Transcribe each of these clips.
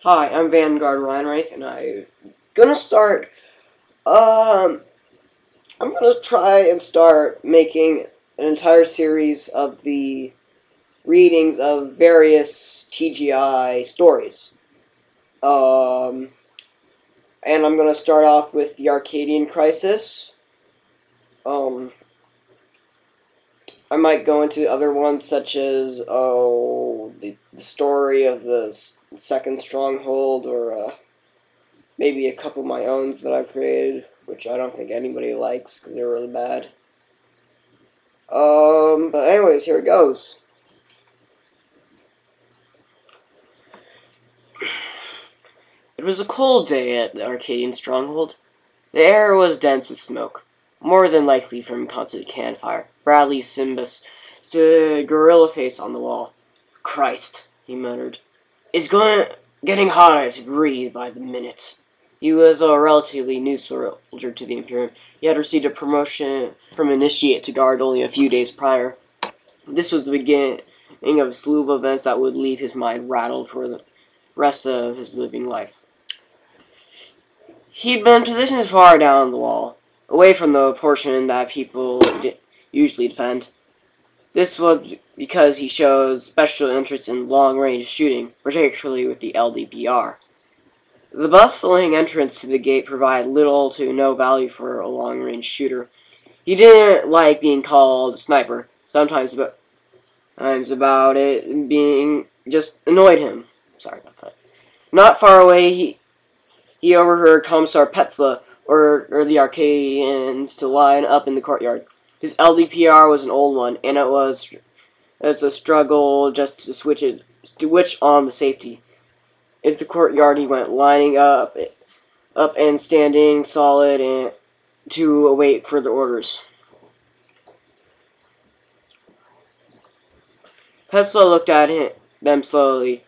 Hi, I'm Vanguard Reinreich, and I'm gonna start. Um, I'm gonna try and start making an entire series of the readings of various TGI stories. Um, and I'm gonna start off with the Arcadian Crisis. Um, I might go into other ones such as the story of the second stronghold, or maybe a couple of my owns that I've created, which I don't think anybody likes because they're really bad. But anyways, here it goes. It was a cold day at the Arcadian stronghold. The air was dense with smoke, more than likely from constant campfire. Bradley Simbus stood gorilla face on the wall. Christ, he muttered. It's getting hotter to breathe by the minute. He was a relatively new soldier to the Imperium. He had received a promotion from initiate to guard only a few days prior. This was the beginning of a slew of events that would leave his mind rattled for the rest of his living life. He'd been positioned far down the wall, away from the portion that people usually defend. This was because he showed special interest in long-range shooting, particularly with the LDPR. The bustling entrance to the gate provided little to no value for a long-range shooter. He didn't like being called a sniper. Sometimes about it being just annoyed him. Sorry about that. Not far away, he overheard Commissar Petzla or the Arcadians to line up in the courtyard. His LDPR was an old one, and it's a struggle just to switch on the safety. In the courtyard, he went lining up and standing solid and to await further orders. Petzla looked at them slowly.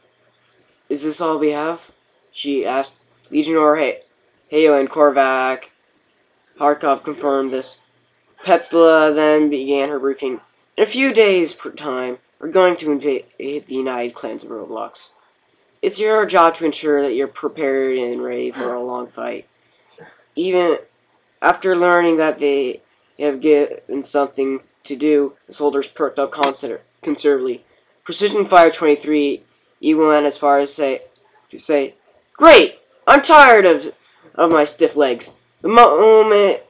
Is this all we have? She asked. Legionnaire Hayo and Korvac Harkov confirmed this. Petzla then began her briefing. In a few days' time, we're going to invade the United Clans of Roblox. It's your job to ensure that you're prepared and ready for a long fight. Even after learning that they have given something to do, the soldiers perked up considerably. Precision Fire 23 even went as far as to say, "Great! I'm tired of my stiff legs. The movement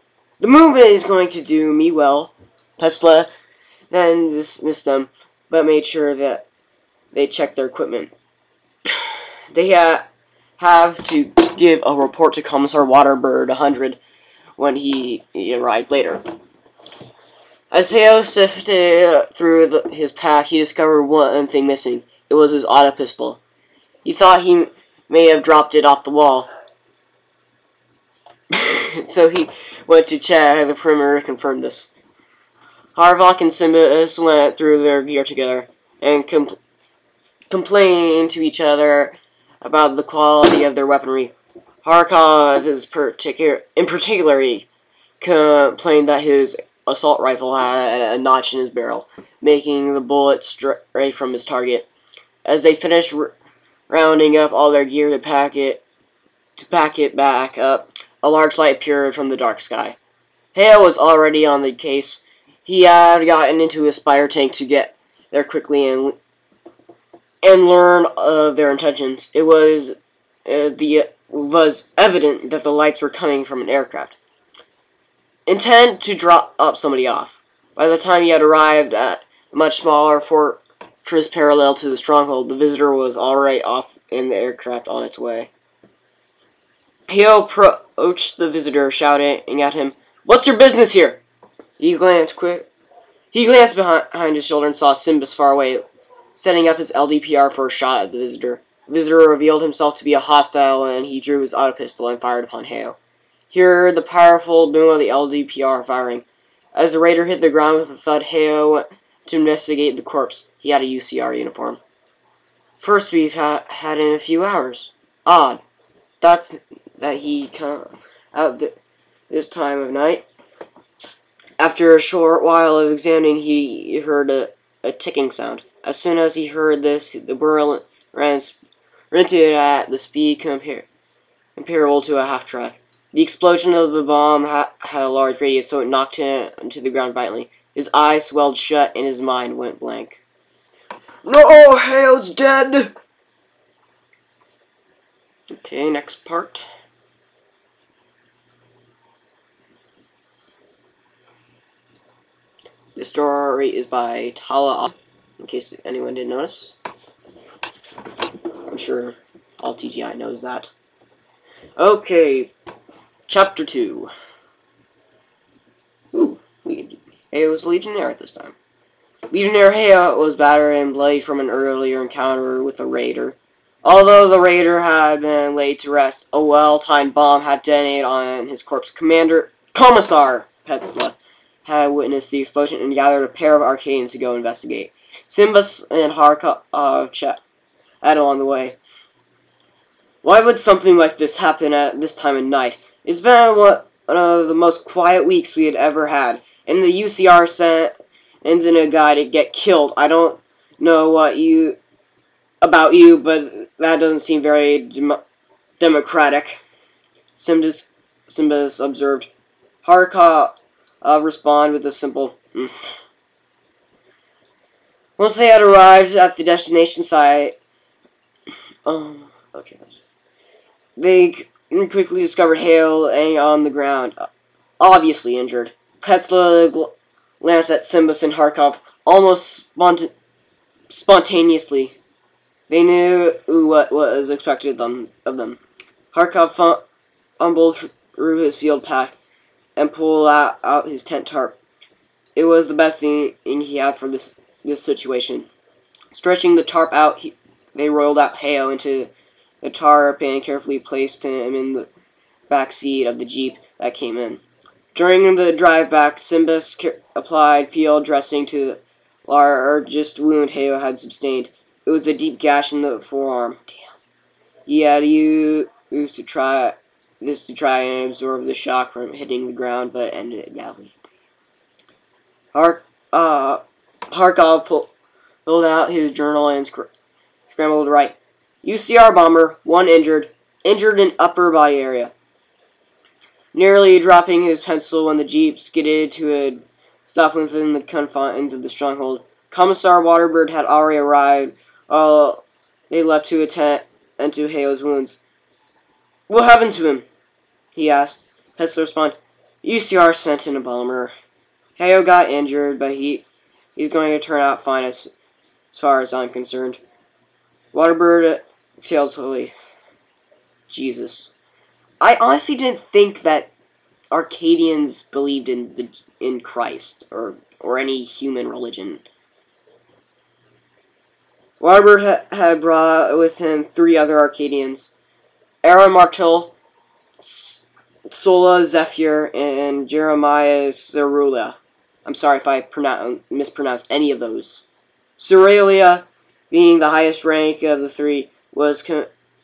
is going to do me well." Tesla then dismissed them, but made sure that they checked their equipment. They have to give a report to Commissar Waterbird 100 when he arrived later. As Heo sifted through his pack, he discovered one thing missing. It was his auto pistol. He thought he may have dropped it off the wall. So he went to check the perimeter and confirmed this. Harvok and Simbus went through their gear together and complained to each other about the quality of their weaponry. Harkov in particular complained that his assault rifle had a notch in his barrel, making the bullet stray from his target. As they finished rounding up all their gear to pack it back up, a large light appeared from the dark sky. Hale was already on the case. He had gotten into his spire tank to get there quickly and learn of their intentions. It was evident that the lights were coming from an aircraft, intent to drop somebody off. By the time he had arrived at a much smaller fortress parallel to the stronghold, the visitor was already off in the aircraft on its way. He approached the visitor, shouting at him, "What's your business here?" He glanced behind his shoulder and saw Simbus far away, setting up his LDPR for a shot at the visitor. The visitor revealed himself to be a hostile, and he drew his auto pistol and fired upon Heo. He heard the powerful boom of the LDPR firing. As the raider hit the ground with a thud, Heo went to investigate the corpse. He had a UCR uniform. "First we've had in a few hours. Odd. That's that he come out this time of night." After a short while of examining, he heard a ticking sound. As soon as he heard this, the burl ran rented at the speed comparable to a half-track. The explosion of the bomb had a large radius, so it knocked him to the ground violently. His eyes swelled shut, and his mind went blank. No! Hale's dead! Okay, next part. This story is by Tala, in case anyone didn't notice. I'm sure all TGI knows that. Okay, Chapter 2. Ooh, Heo was a Legionnaire at this time. Legionnaire Heo was battered and bloody from an earlier encounter with a raider. Although the raider had been laid to rest, a well-timed bomb had detonated on his corpse. Commissar Petzla had witnessed the explosion and gathered a pair of Arcadians to go investigate. Simbus and Harkov chatted along the way. Why would something like this happen at this time of night? It's been one of the most quiet weeks we had ever had, and the UCR sent in a guy to get killed. I don't know about you, but that doesn't seem very democratic. Simbus observed. Harkov responded with a simple, Once they had arrived at the destination site, okay, they quickly discovered Hale laying on the ground, obviously injured. Petzla glanced at Simbus and Harkov almost spontaneously. They knew what was expected of them. Harkov fumbled through his field pack and pulled out his tent tarp. It was the best thing he had for this situation. Stretching the tarp out, they rolled out Heo into the tarp and carefully placed him in the back seat of the jeep that came in. During the drive back, Simbus applied field dressing to the largest wound Heo had sustained. It was a deep gash in the forearm. Damn. He had used to try and absorb the shock from hitting the ground, but it ended badly. Harkov pulled out his journal and scrambled to write. UCR bomber, 1 injured in upper body area. Nearly dropping his pencil when the jeep skidded to a stop within the confines of the stronghold. Commissar Waterbird had already arrived. They left to attend to Hale's wounds. What happened to him? He asked. Petzler responded. UCR sent in a bomber. Hale got injured, but he's going to turn out fine as far as I'm concerned. Waterbird exhaled slowly. Jesus. I honestly didn't think that Arcadians believed in Christ or any human religion. Waterbird had brought with him 3 other Arcadians. Aaron Martel, Sola Zephyr, and Jeremiah Cerula. I'm sorry if I mispronounced any of those. Cerelia, being the highest rank of the 3, was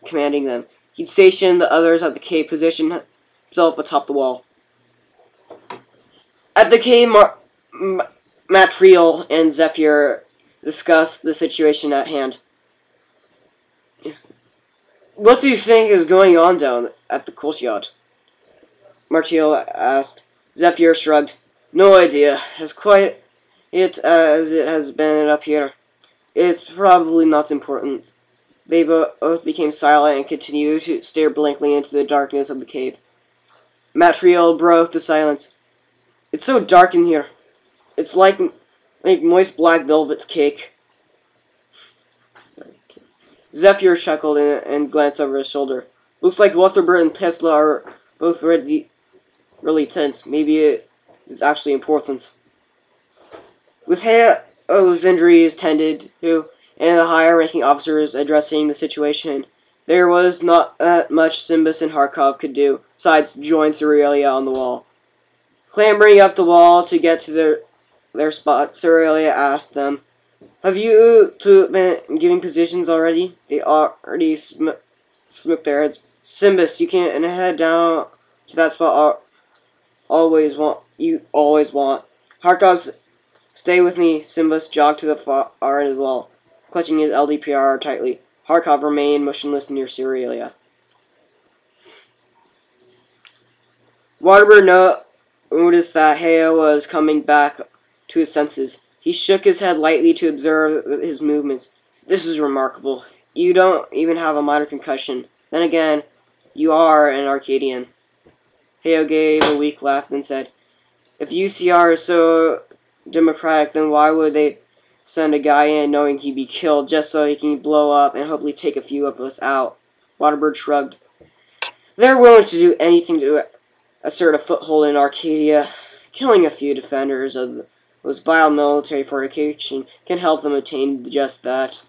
commanding them. He'd stationed the others at the cave, positioned himself atop the wall. At the cave, Matriel and Zephyr discussed the situation at hand. What do you think is going on down at the courtyard? Matriel asked. Zephyr shrugged. No idea. As quiet as it has been up here. It's probably not important. They both became silent and continued to stare blankly into the darkness of the cave. Matriel broke the silence. It's so dark in here. It's like moist black velvet cake. Zephyr chuckled and glanced over his shoulder. Looks like Waterbird and Petzla are both really tense. Maybe it is actually important. With Heo's injuries tended to, and the higher-ranking officers addressing the situation, there was not much Simbus and Harkov could do, besides join Cerelia on the wall. Clambering up the wall to get to their spot, Cerelia asked them, Have you two been giving positions already? They already smooked their heads. Simbus, you can't head down to that spot you always want. Harkov, stay with me. Simbus jogged to the far end of the wall, clutching his LDPR tightly. Harkov remained motionless near Cerealia. Waterbury noticed that Heo was coming back to his senses. He shook his head lightly to observe his movements. This is remarkable. You don't even have a minor concussion. Then again, you are an Arcadian. Heo gave a weak laugh, then said, if UCR is so democratic, then why would they send a guy in knowing he'd be killed just so he can blow up and hopefully take a few of us out? Waterbird shrugged. They're willing to do anything to assert a foothold in Arcadia. Killing a few defenders of the most vile military fortification can help them attain just that.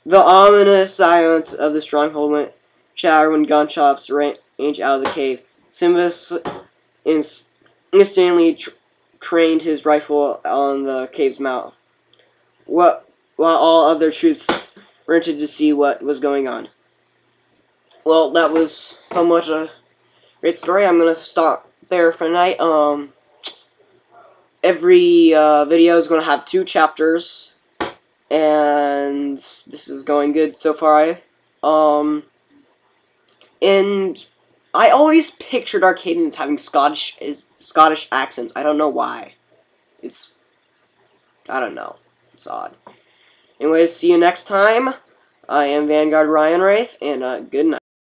The ominous silence of the stronghold went shatter when gunshots ranged out of the cave. Simbas instantly trained his rifle on the cave's mouth, while all other troops sprinted to see what was going on. Well, that was somewhat a great story. I'm going to stop there for tonight. Every video is going to have 2 chapters, and this is going good so far. And I always pictured Arcadians having Scottish accents. I don't know why. I don't know. It's odd. Anyways, see you next time. I am Vanguard Ryan Wraith, and good night.